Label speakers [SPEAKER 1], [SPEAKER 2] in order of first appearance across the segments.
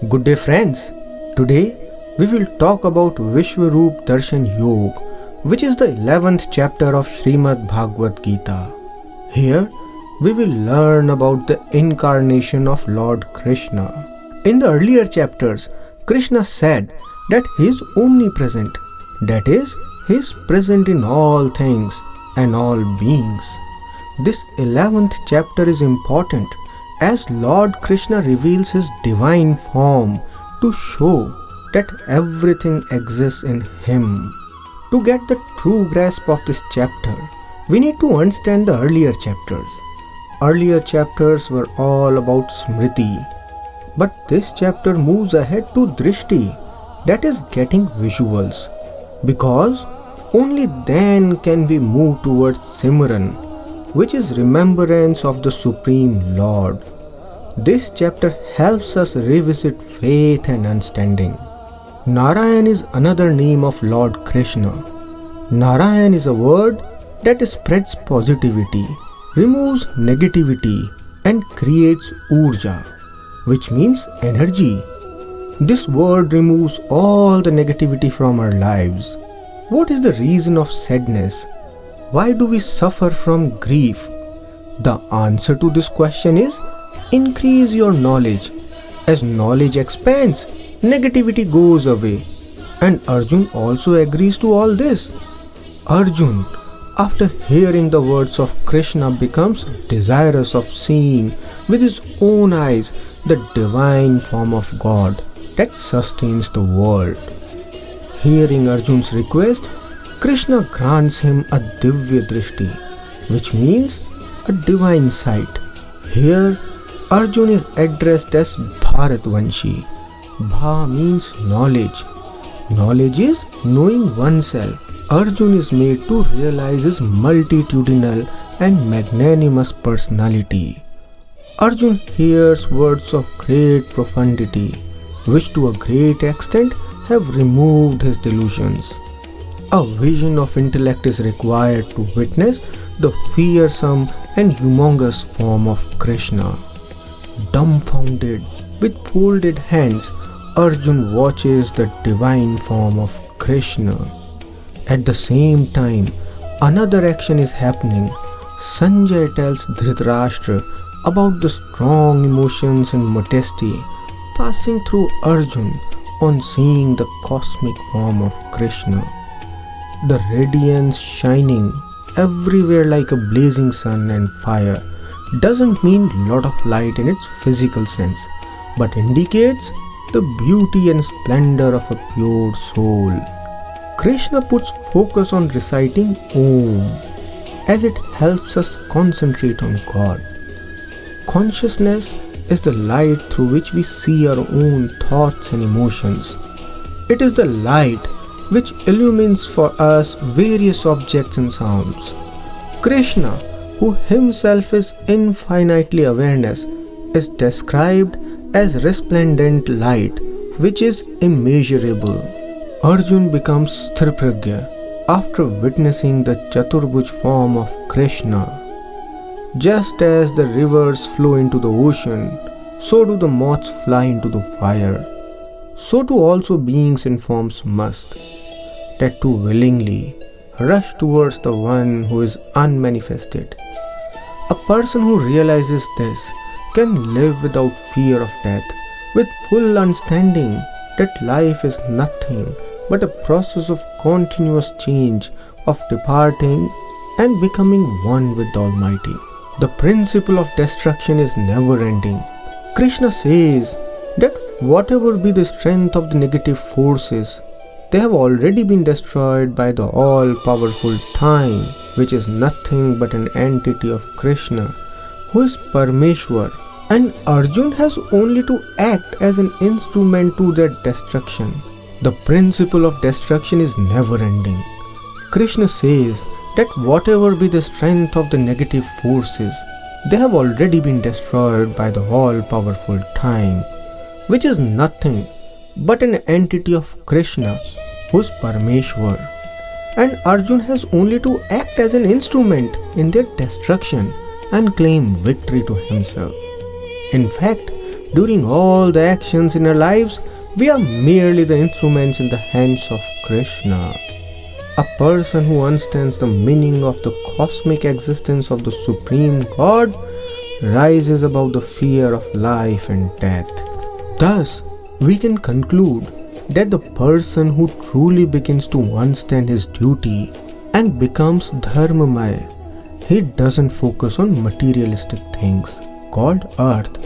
[SPEAKER 1] Good day, friends. Today we will talk about Vishwaroop Darshan Yog, which is the 11th chapter of Srimad Bhagavad Gita. Here we will learn about the incarnation of Lord Krishna. In the earlier chapters, Krishna said that he is omnipresent, that is, he is present in all things and all beings. This 11th chapter is important as Lord Krishna reveals his divine form to show that everything exists in him. To get the true grasp of this chapter, we need to understand the earlier chapters. Earlier chapters were all about Smriti, but this chapter moves ahead to Drishti, that is getting visuals, because only then can we move towards Simran, which is remembrance of the Supreme Lord. This chapter helps us revisit faith and understanding. Narayan is another name of Lord Krishna. Narayan is a word that spreads positivity, removes negativity, and creates urja, which means energy. This word removes all the negativity from our lives. What is the reason of sadness? Why do we suffer from grief? The answer to this question is increase your knowledge. As knowledge expands, negativity goes away. And Arjun also agrees to all this. Arjun, after hearing the words of Krishna, becomes desirous of seeing with his own eyes the divine form of God that sustains the world. Hearing Arjun's request, Krishna grants him a Divya Drishti, which means a divine sight. Here, Arjun is addressed as Bharatvanshi. Bha means knowledge. Knowledge is knowing oneself. Arjun is made to realize his multitudinal and magnanimous personality. Arjun hears words of great profundity, which to a great extent have removed his delusions. A vision of intellect is required to witness the fearsome and humongous form of Krishna. Dumbfounded, with folded hands, Arjun watches the divine form of Krishna. At the same time, another action is happening. Sanjay tells Dhritarashtra about the strong emotions and modesty passing through Arjun on seeing the cosmic form of Krishna. The radiance shining everywhere like a blazing sun and fire doesn't mean lot of light in its physical sense, but indicates the beauty and splendor of a pure soul. Krishna puts focus on reciting Om, as it helps us concentrate on God. Consciousness is the light through which we see our own thoughts and emotions. It is the light which illumines for us various objects and sounds. Krishna, who himself is infinitely awareness, is described as resplendent light, which is immeasurable. Arjun becomes Sthirpragya after witnessing the Chaturbhuj form of Krishna. Just as the rivers flow into the ocean, so do the moths fly into the fire. So too also beings in forms must, that too willingly, rush towards the one who is unmanifested. A person who realizes this can live without fear of death, with full understanding that life is nothing but a process of continuous change, of departing and becoming one with the Almighty. The principle of destruction is never ending. Krishna says that whatever be the strength of the negative forces, they have already been destroyed by the all-powerful time, which is nothing but an entity of Krishna, who is Parameshwar, and Arjun has only to act as an instrument to their destruction. The principle of destruction is never ending. Krishna says that whatever be the strength of the negative forces, they have already been destroyed by the all-powerful time, which is nothing but an entity of Krishna, who is Parameshwar. And Arjun has only to act as an instrument in their destruction and claim victory to himself. In fact, During all the actions in our lives, we are merely the instruments in the hands of Krishna. A person who understands the meaning of the cosmic existence of the Supreme God rises above the fear of life and death. Thus, we can conclude that the person who truly begins to understand his duty and becomes Dharmamaya, he doesn't focus on materialistic things called earth.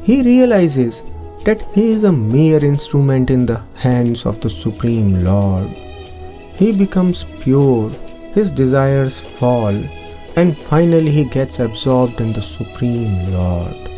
[SPEAKER 1] He realizes that he is a mere instrument in the hands of the Supreme Lord. He becomes pure, his desires fall, and finally he gets absorbed in the Supreme Lord.